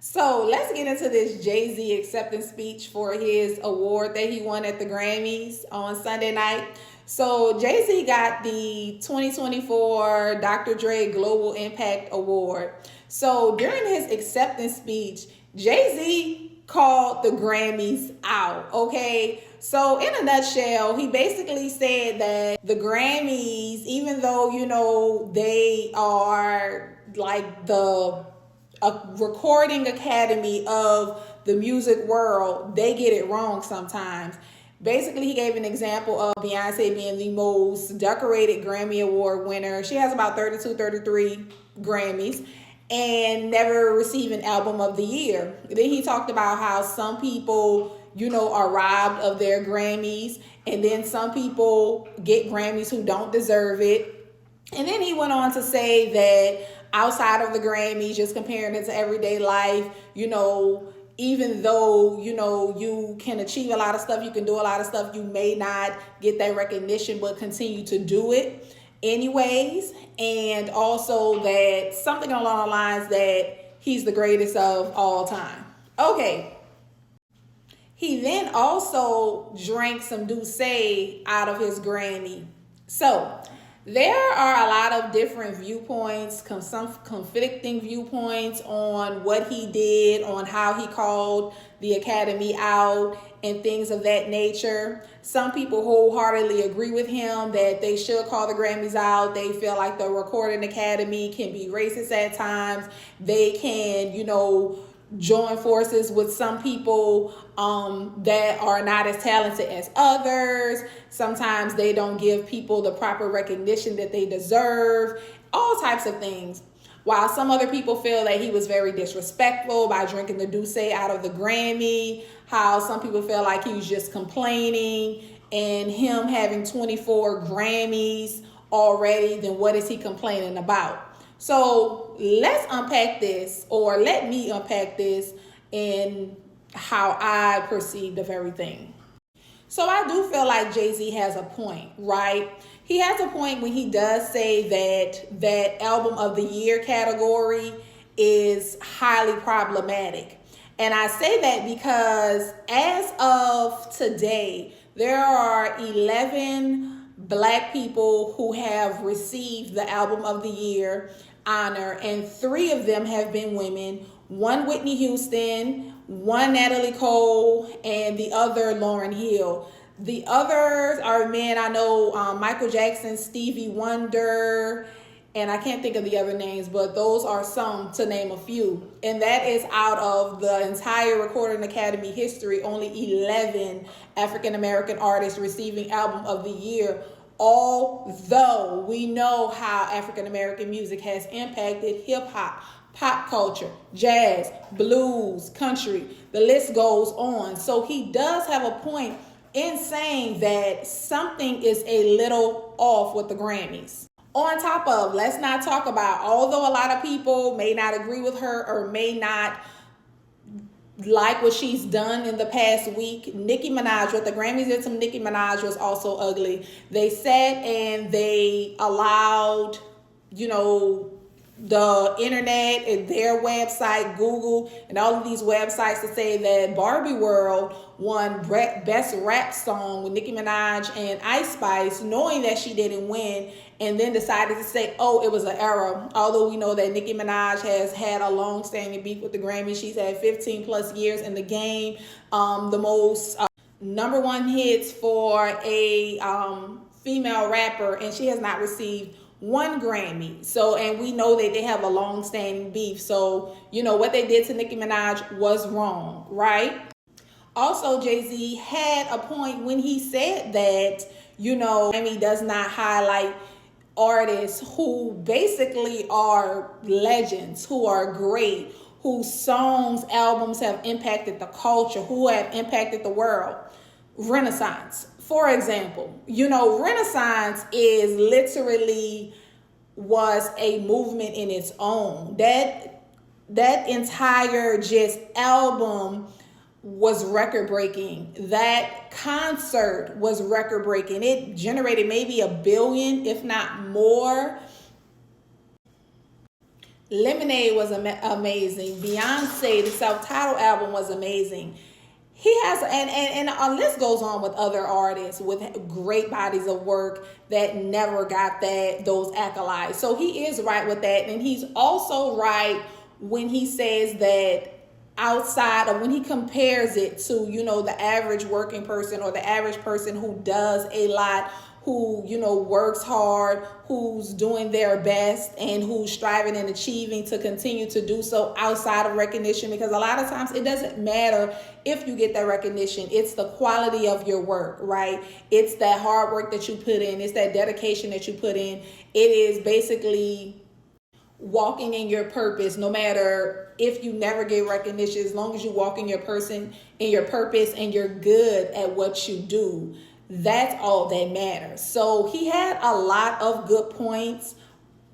So let's get into this Jay-Z acceptance speech for his award that he won at the Grammys on Sunday night. So Jay-Z got the 2024 Dr. Dre Global Impact Award. So during his acceptance speech, Jay-Z called the Grammys out, okay? So in a nutshell, he basically said that the Grammys, even though, they are like the a recording academy of the music world, they get it wrong sometimes. Basically, he gave an example of Beyonce being the most decorated Grammy Award winner. She has about 32, 33 Grammys and never received an album of the year. Then he talked about how some people, are robbed of their Grammys, and then some people get Grammys who don't deserve it. And then he went on to say that outside of the Grammys, just comparing it to everyday life, even though, you can achieve a lot of stuff, you can do a lot of stuff, you may not get that recognition, but continue to do it anyways. And also that something along the lines that he's the greatest of all time. Okay. He then also drank some Douce out of his Grammy. So there are a lot of different viewpoints, some conflicting viewpoints on what he did, on how he called the Academy out and things of that nature. Some people wholeheartedly agree with him that they should call the Grammys out. They feel like the Recording Academy can be racist at times. They can, join forces with some people that are not as talented as others. Sometimes they don't give people the proper recognition that they deserve, all types of things. While some other people feel that he was very disrespectful by drinking the Douce out of the Grammy, how some people feel like he was just complaining, and him having 24 Grammys already, then what is he complaining about? So let's unpack this, or let me unpack this in how I perceived of everything. So I do feel like Jay-Z has a point, right? He has a point when he does say that album of the year category is highly problematic. And I say that because as of today, there are 11 Black people who have received the album of the year honor, and 3 of them have been women. One Whitney Houston, one Natalie Cole, and the other Lauryn Hill. The others are men. I know Michael Jackson, Stevie Wonder, and I can't think of the other names, but those are some, to name a few. And that is out of the entire Recording Academy history, only 11 African American artists receiving album of the year. Although we know how African American music has impacted hip hop, pop culture, jazz, blues, country, the list goes on. So he does have a point in saying that something is a little off with the Grammys. On top of, let's not talk about, although a lot of people may not agree with her or may not like what she's done in the past week, Nicki Minaj, what the Grammys did to Nicki Minaj was also ugly. They sat and they allowed, the internet and their website, Google, and all of these websites to say that Barbie World won Best Rap Song with Nicki Minaj and Ice Spice, knowing that she didn't win, and then decided to say, oh, it was an error. Although we know that Nicki Minaj has had a long-standing beef with the Grammys. She's had 15 plus years in the game. The most number one hits for a female rapper, and she has not received one Grammy. So, and we know that they have a long-standing beef. So, what they did to Nicki Minaj was wrong, right? Also, Jay-Z had a point when he said that, Grammy does not highlight artists who basically are legends, who are great, whose songs, albums have impacted the culture, who have impacted the world. Renaissance, for example, Renaissance is literally was a movement in its own. That entire just album was record breaking. That concert was record breaking. It generated maybe 1 billion, if not more. Lemonade was amazing. Beyonce, the self-titled album was amazing. He has, and a list goes on with other artists with great bodies of work that never got those accolades. So he is right with that, and he's also right when he says that outside of when he compares it to, you know, the average working person or the average person who does a lot, who, you know, works hard, who's doing their best, and who's striving and achieving to continue to do so outside of recognition. Because a lot of times it doesn't matter if you get that recognition. It's the quality of your work, right? It's that hard work that you put in. It's that dedication that you put in. It is basically walking in your purpose, no matter if you never get recognition, as long as you walk in your purpose and you're good at what you do. That's all that matters. So he had a lot of good points,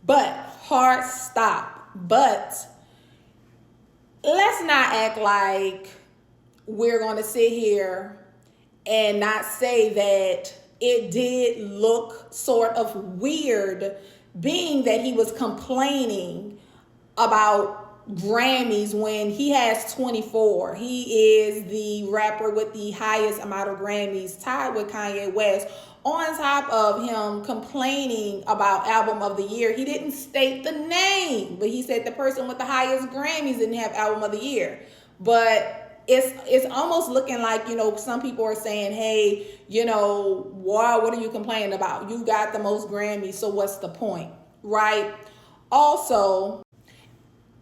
but hard stop. But let's not act like we're going to sit here and not say that it did look sort of weird, being that he was complaining about Grammys when he has 24. He is the rapper with the highest amount of Grammys, tied with Kanye West. On top of him complaining about album of the year, he didn't state the name, but he said the person with the highest Grammys didn't have album of the year. But it's almost looking like, you know, some people are saying, hey, you know, what are you complaining about? You got the most Grammys, so what's the point, right? Also,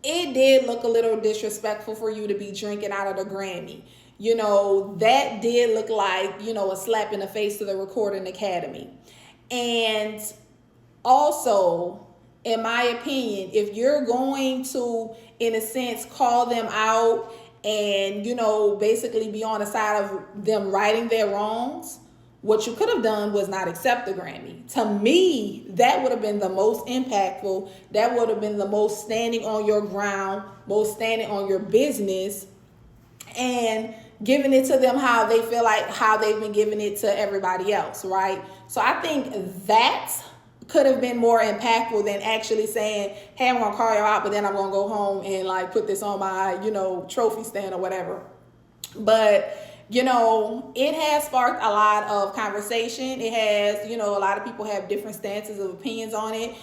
it did look a little disrespectful for you to be drinking out of the Grammy. You know, that did look like, you know, a slap in the face to the Recording Academy. And also, in my opinion, if you're going to, in a sense, call them out and, you know, basically be on the side of them righting their wrongs, what you could have done was not accept the Grammy. To me, that would have been the most impactful. That would have been the most standing on your ground, most standing on your business, and giving it to them how they feel like how they've been giving it to everybody else, right? So I think that could have been more impactful than actually saying, hey, I'm going to call you out, but then I'm going to go home and like put this on my, you know, trophy stand or whatever. But you know, it has sparked a lot of conversation. It has, you know, a lot of people have different stances of opinions on it.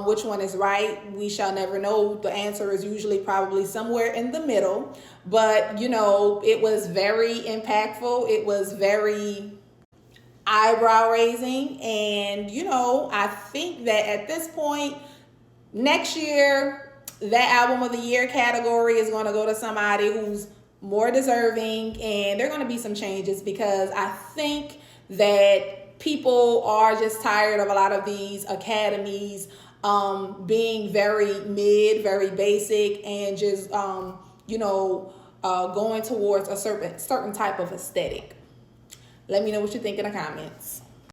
Which one is right? We shall never know. The answer is usually probably somewhere in the middle. But, you know, it was very impactful. It was very eyebrow raising. And, you know, I think that at this point, next year, that album of the year category is going to go to somebody who's more deserving, and there are going to be some changes because I think that people are just tired of a lot of these academies being very mid, very basic, and just you know, going towards a certain type of aesthetic. Let me know what you think in the comments.